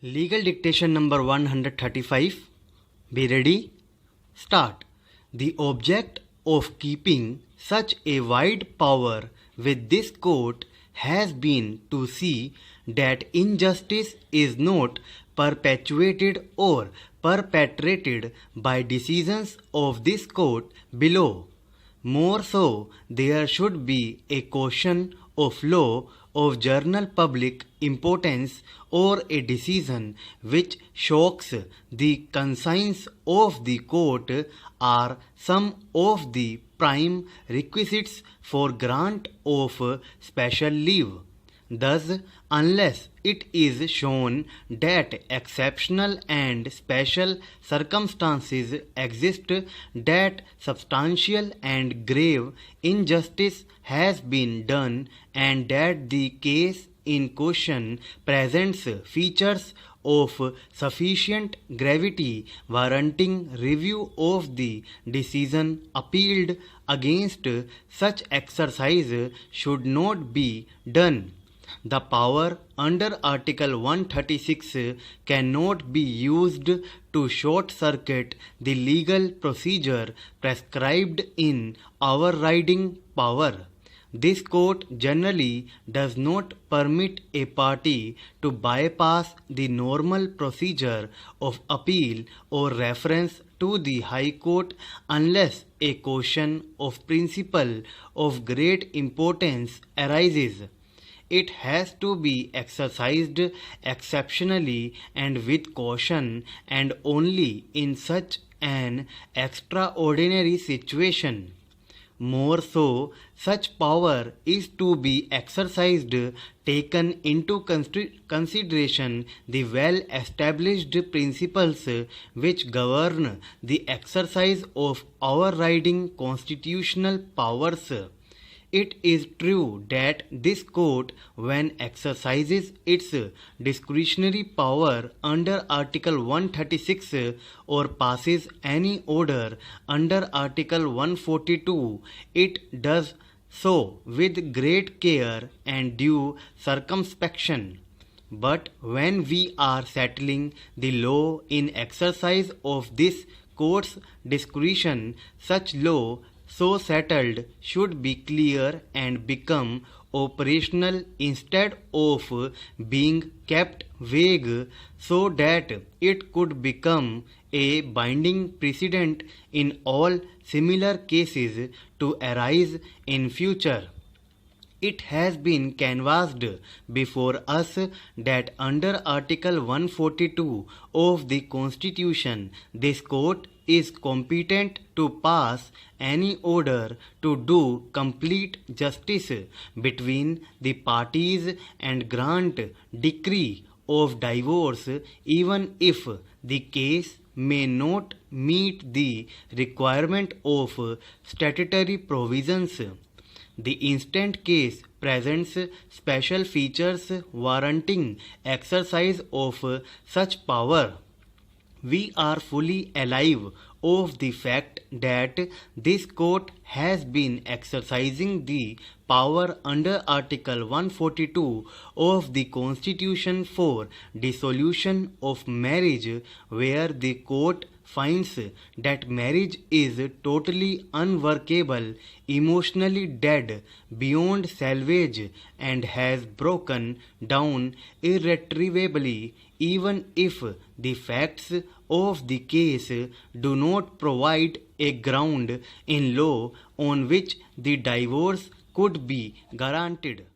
Legal dictation number 135. Be ready? Start. The object of keeping such a wide power with this court has been to see that injustice is not perpetuated or perpetrated by decisions of this court below. More so, there should be a question of law of general public importance or a decision which shocks the conscience of the court are some of the prime requisites for grant of special leave. Thus, unless it is shown that exceptional and special circumstances exist, that substantial and grave injustice has been done, and that the case in question presents features of sufficient gravity warranting review of the decision appealed against, such exercise should not be done. The power under Article 136 cannot be used to short-circuit the legal procedure prescribed in overriding power. This court generally does not permit a party to bypass the normal procedure of appeal or reference to the High Court unless a question of principle of great importance arises. It has to be exercised exceptionally and with caution, and only in such an extraordinary situation. More so, such power is to be exercised taken into consideration the well-established principles which govern the exercise of overriding constitutional powers. It is true that this court, when exercises its discretionary power under Article 136 or passes any order under Article 142, it does so with great care and due circumspection. But when we are settling the law in exercise of this court's discretion, such law so settled should be clear and become operational instead of being kept vague, so that it could become a binding precedent in all similar cases to arise in future. It has been canvassed before us that under Article 142 of the Constitution, this court is competent to pass any order to do complete justice between the parties and grant decree of divorce, even if the case may not meet the requirement of statutory provisions. The instant case presents special features warranting exercise of such power. We are fully alive of the fact that this court has been exercising the power under Article 142 of the Constitution for dissolution of marriage, where the court finds that marriage is totally unworkable, emotionally dead, beyond salvage, and has broken down irretrievably, even if the facts of the case do not provide a ground in law on which the divorce could be guaranteed.